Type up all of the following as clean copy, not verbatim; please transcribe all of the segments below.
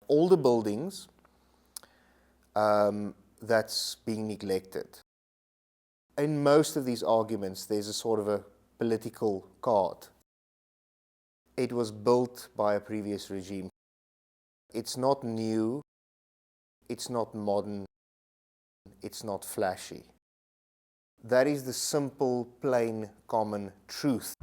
older buildings that's being neglected. In most of these arguments, there's a sort of a political card. It was built by a previous regime. It's not new, it's not modern, it's not flashy. That is the simple, plain, common truth.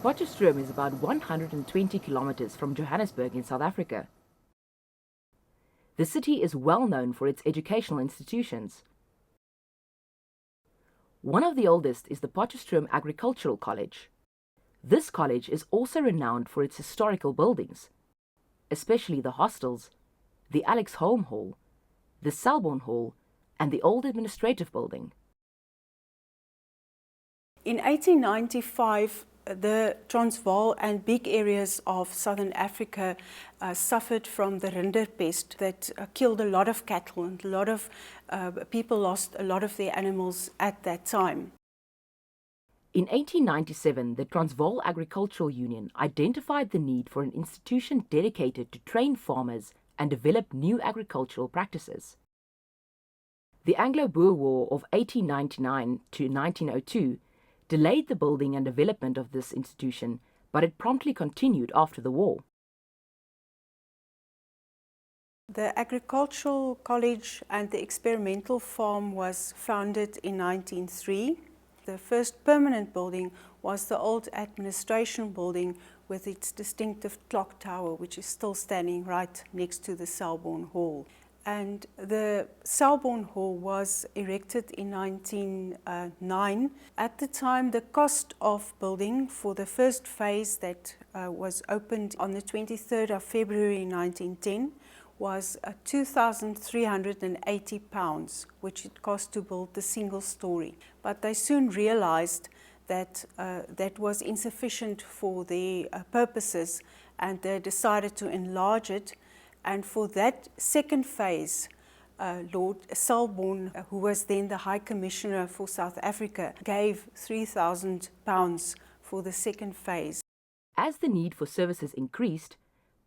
Potchefstroom is about 120 kilometers from Johannesburg in South Africa. The city is well known for its educational institutions. One of the oldest is the Potchefstroom Agricultural College. This college is also renowned for its historical buildings, especially the hostels, the Alex Home Hall, the Selborne Hall, and the old administrative building. In 1895, the Transvaal and big areas of southern Africa suffered from the rinderpest that killed a lot of cattle, and a lot of people lost a lot of their animals at that time. In 1897, the Transvaal Agricultural Union identified the need for an institution dedicated to train farmers and develop new agricultural practices. The Anglo-Boer War of 1899 to 1902 delayed the building and development of this institution, but it promptly continued after the war. The Agricultural College and the Experimental Farm was founded in 1903. The first permanent building was the old administration building with its distinctive clock tower, which is still standing right next to the Selborne Hall. And the Selborne Hall was erected in 1909. At the time, the cost of building for the first phase that was opened on the 23rd of February 1910 was £2,380, which it cost to build the single story. But they soon realized that that was insufficient for their purposes, and they decided to enlarge it. And for that second phase, Lord Selborne, who was then the High Commissioner for South Africa, gave £3,000 for the second phase. As the need for services increased,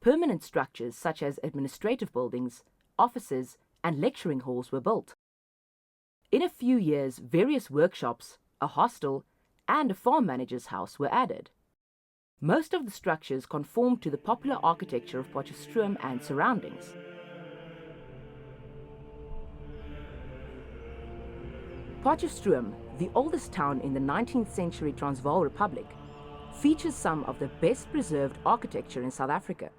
permanent structures such as administrative buildings, offices, and lecturing halls were built. In a few years, various workshops, a hostel, and a farm manager's house were added. Most of the structures conformed to the popular architecture of Potchefstroom and surroundings. Potchefstroom, the oldest town in the 19th century Transvaal Republic, features some of the best preserved architecture in South Africa.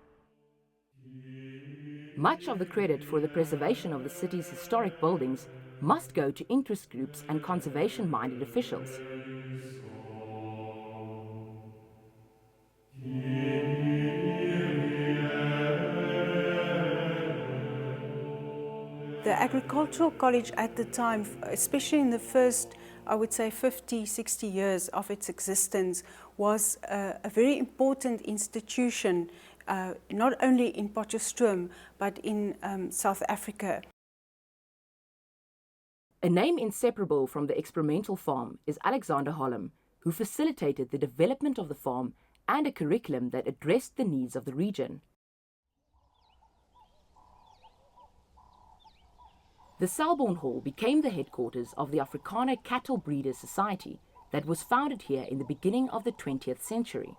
Much of the credit for the preservation of the city's historic buildings must go to interest groups and conservation-minded officials. The Agricultural College at the time, especially in the first, I would say 50, 60 years of its existence, was a very important institution, not only in Potchefstroom, but in South Africa. A name inseparable from the experimental farm is Alexander Holm, who facilitated the development of the farm and a curriculum that addressed the needs of the region. The Selborne Hall became the headquarters of the Afrikaner Cattle Breeders Society that was founded here in the beginning of the 20th century.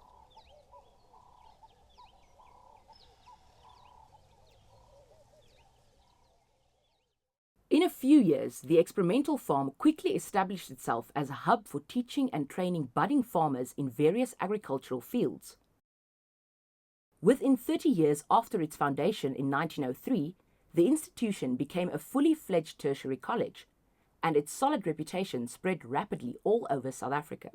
In a few years, the experimental farm quickly established itself as a hub for teaching and training budding farmers in various agricultural fields. Within 30 years after its foundation in 1903, the institution became a fully fledged tertiary college, and its solid reputation spread rapidly all over South Africa.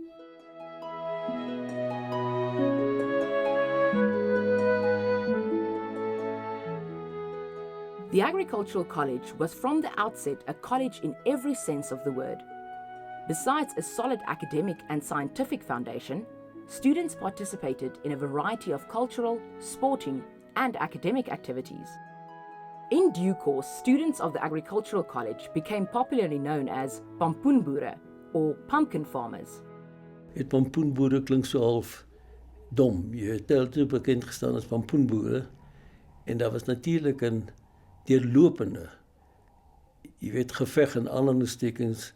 The Agricultural College was from the outset a college in every sense of the word. Besides a solid academic and scientific foundation, students participated in a variety of cultural, sporting, and academic activities. In due course, students of the Agricultural College became popularly known as pampoenboere, or pumpkin farmers. Het pampoenboere klink so half dom. Jy het toe bekend gestaan as pampoenboere en daar was natuurlik 'n deurlopende, jy weet, geveg in aanhalingstekens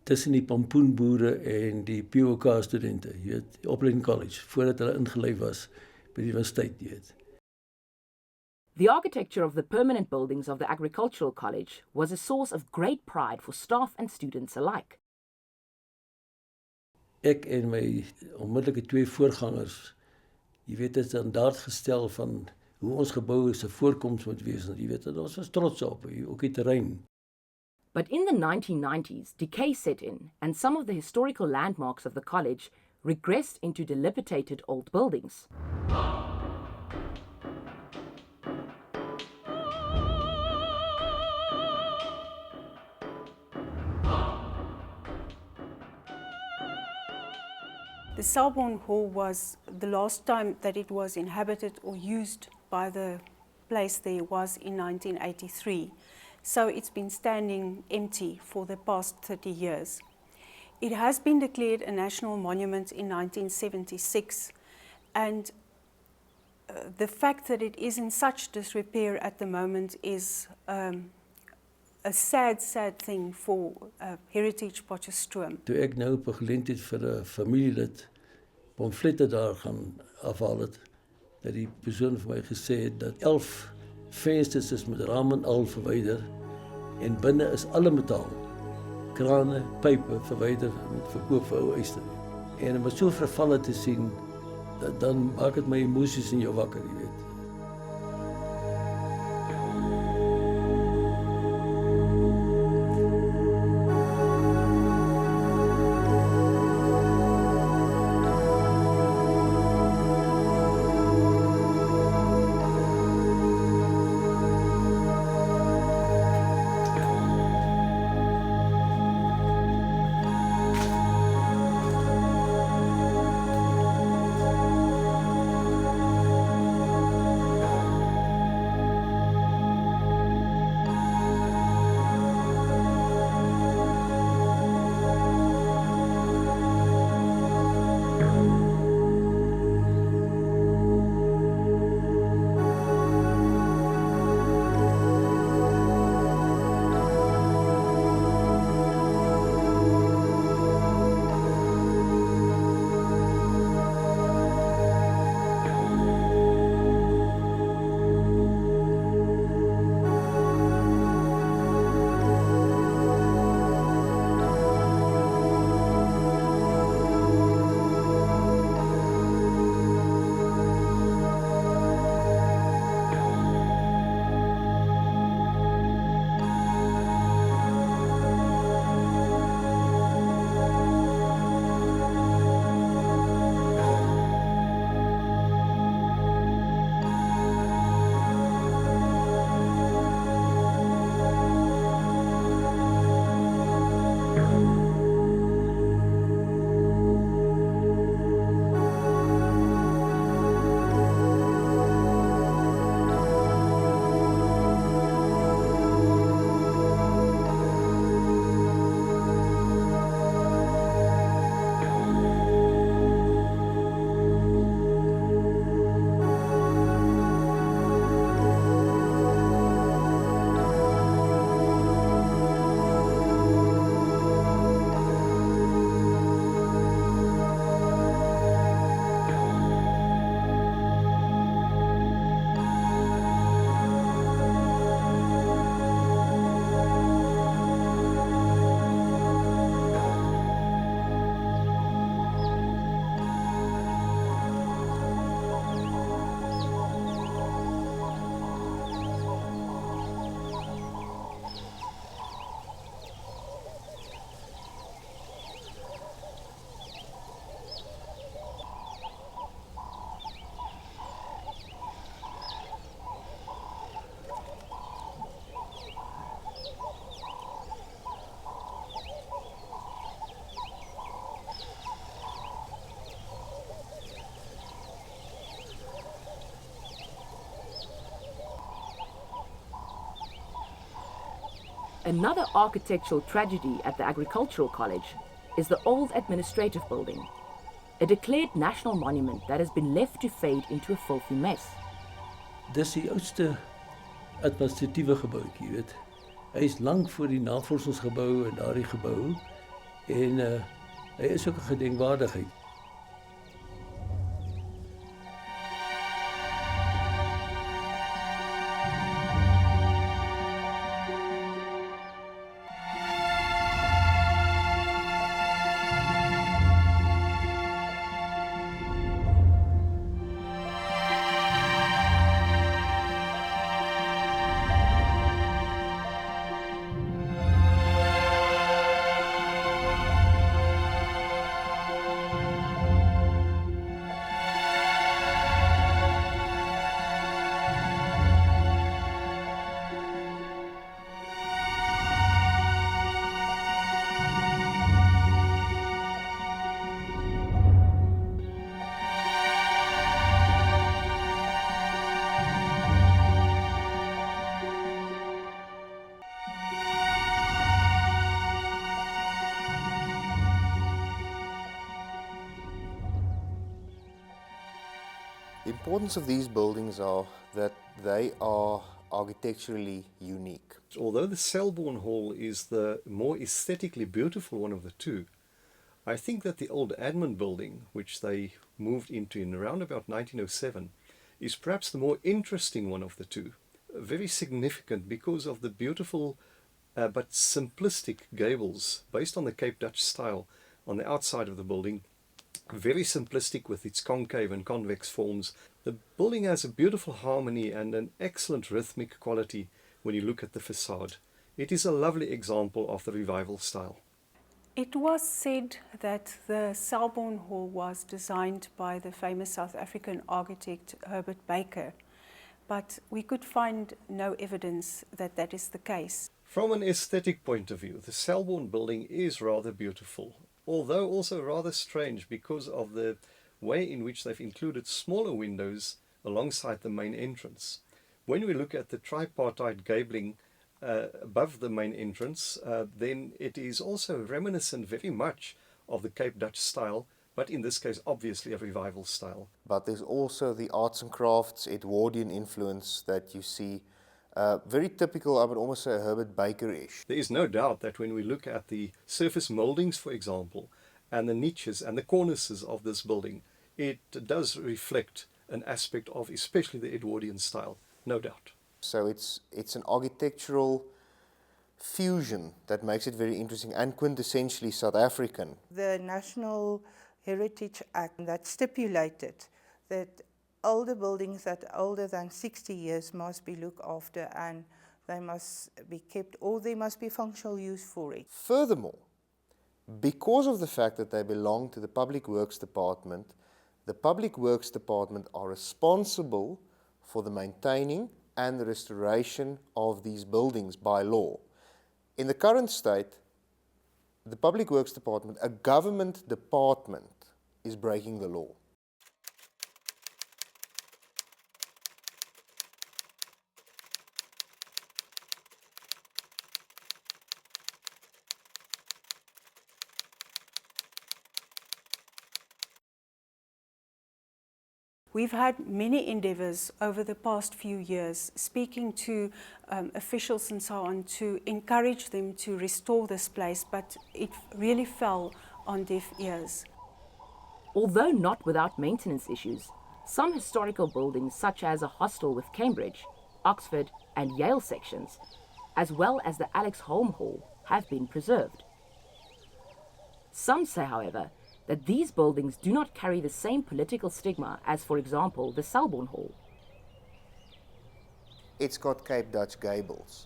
tussen die pampoenboere en die POK studente, jy weet, opleiding college, voordat hulle ingelyf was by die universiteit, jy weet. The architecture of the permanent buildings of the Agricultural College was a source of great pride for staff and students alike. Ek en my onmiddellike twee voorgangers, jy weet, het standaard gestel van hoe ons gebou se voorkoms moet wees, jy weet, en ons was trots op, ook die terrein. But in the 1990s, decay set in, and some of the historical landmarks of the college regressed into dilapidated old buildings. The Selborne Hall was the last time that it was inhabited or used by the place there was in 1983. So it's been standing empty for the past 30 years. It has been declared a national monument in 1976, and the fact that it is in such disrepair at the moment is a sad thing for heritage Potchefstroom. Toe ek nou op 'n geleentheid vir 'n familielid pamflette daar gaan afhaal het, dat die persoon vir my gesê het dat 11 vensters is met raam en al verwyder en binne is alle metaal. Krane, pype verwyder en verkoop vir ou eyster. En om so vervalle te sien, dan maak dit my emosies in jou wakker, jy weet. Another architectural tragedy at the Agricultural College is the old administrative building, a declared national monument that has been left to fade into a filthy mess. Dis die oudste administratiewe gebouwtjie, jy weet. Hy is lank voor die navorsingsgebou en daardie gebou en hy is ook 'n gedenkwaardigheid. The importance of these buildings are that they are architecturally unique. Although the Selborne Hall is the more aesthetically beautiful one of the two, I think that the old admin building, which they moved into in around about 1907, is perhaps the more interesting one of the two. Very significant because of the beautiful but simplistic gables based on the Cape Dutch style on the outside of the building. Very simplistic with its concave and convex forms. The building has a beautiful harmony and an excellent rhythmic quality when you look at the facade. It is a lovely example of the revival style. It was said that the Selborne Hall was designed by the famous South African architect Herbert Baker, but we could find no evidence that that is the case. From an aesthetic point of view, the Selborne building is rather beautiful, although also rather strange because of the way in which they've included smaller windows alongside the main entrance. When we look at the tripartite gabling above the main entrance, then it is also reminiscent very much of the Cape Dutch style, but in this case obviously a revival style. But there's also the arts and crafts Edwardian influence that you see, very typical, I would almost say Herbert Baker-ish. There is no doubt that when we look at the surface mouldings, for example, and the niches and the cornices of this building, it does reflect an aspect of especially the Edwardian style, no doubt. So it's an architectural fusion that makes it very interesting and quintessentially South African. The National Heritage Act that stipulated that older buildings that are older than 60 years must be looked after and they must be kept or there must be functional use for it. Furthermore, because of the fact that they belong to the Public Works Department, the Public Works Department are responsible for the maintaining and the restoration of these buildings by law. In the current state, the Public Works Department, a government department, is breaking the law. We've had many endeavours over the past few years speaking to officials and so on to encourage them to restore this place, but it really fell on deaf ears. Although not without maintenance issues, some historical buildings such as a hostel with Cambridge, Oxford and Yale sections, as well as the Alex Holm Hall, have been preserved. Some say, however, that these buildings do not carry the same political stigma as, for example, the Selborne Hall. It's got Cape Dutch gables.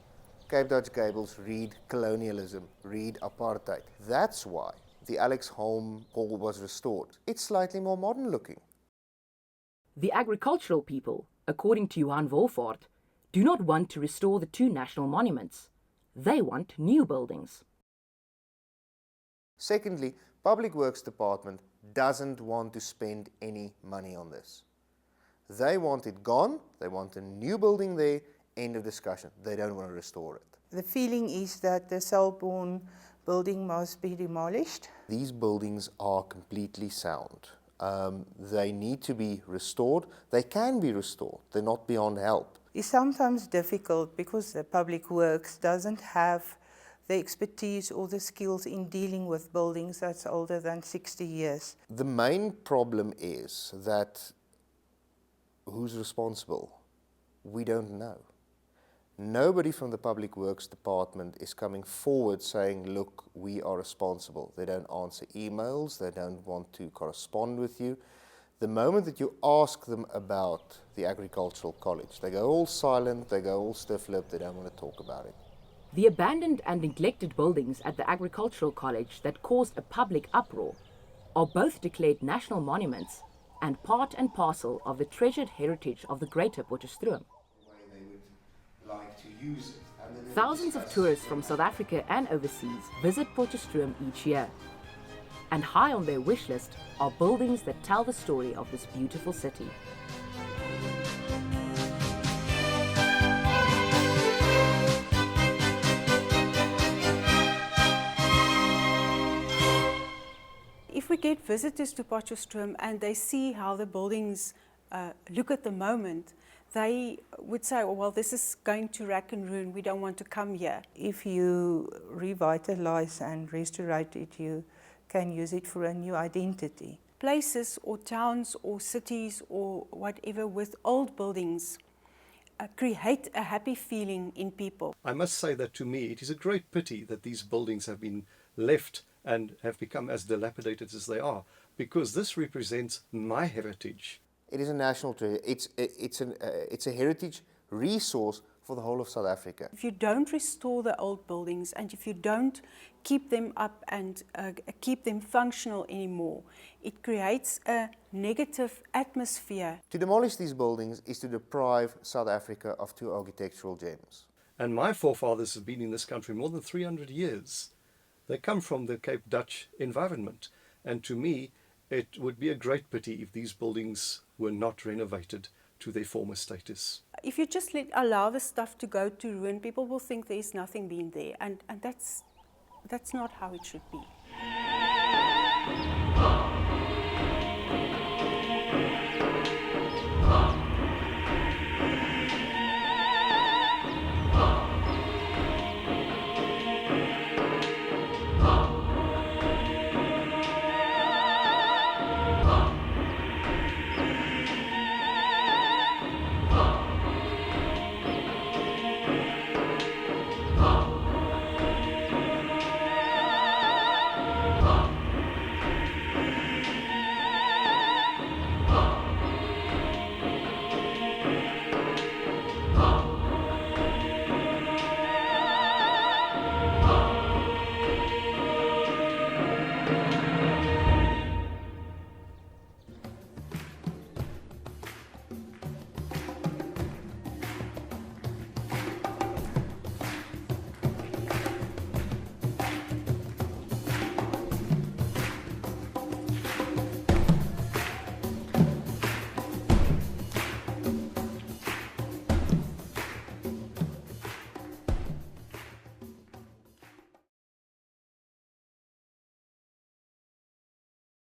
Cape Dutch gables read colonialism, read apartheid. That's why the Alex Holm Hall was restored. It's slightly more modern looking. The agricultural people, according to Johan Wolford, do not want to restore the two national monuments. They want new buildings. Secondly, Public Works Department doesn't want to spend any money on this. They want it gone, they want a new building there, end of discussion. They don't want to restore it. The feeling is that the Selborne building must be demolished. These buildings are completely sound. They need to be restored. They can be restored. They're not beyond help. It's sometimes difficult because the public works doesn't have the expertise or the skills in dealing with buildings that's older than 60 years. The main problem is that who's responsible? We don't know. Nobody from the Public Works Department is coming forward saying, look, we are responsible. They don't answer emails, they don't want to correspond with you. The moment that you ask them about the Agricultural College, they go all silent, they go all stiff-lipped, they don't want to talk about it. The abandoned and neglected buildings at the Agricultural College that caused a public uproar are both declared national monuments and part and parcel of the treasured heritage of the greater Potchefstroom. Thousands of tourists from South Africa and overseas visit Potchefstroom each year. And high on their wish list are buildings that tell the story of this beautiful city. If we get visitors to Potchefstroom and they see how the buildings look at the moment, they would say, oh, well, this is going to rack and ruin, we don't want to come here. If you revitalize and restore it, you can use it for a new identity. Places or towns or cities or whatever with old buildings create a happy feeling in people. I must say that to me it is a great pity that these buildings have been left and have become as dilapidated as they are, because this represents my heritage. It is a national treasure. It's a heritage resource for the whole of South Africa. If you don't restore the old buildings and if you don't keep them up and keep them functional anymore, it creates a negative atmosphere. To demolish these buildings is to deprive South Africa of two architectural gems. And my forefathers have been in this country more than 300 years. They come from the Cape Dutch environment, and to me it would be a great pity if these buildings were not renovated to their former status. If you just allow the stuff to go to ruin, people will think there's nothing been there, and that's not how it should be.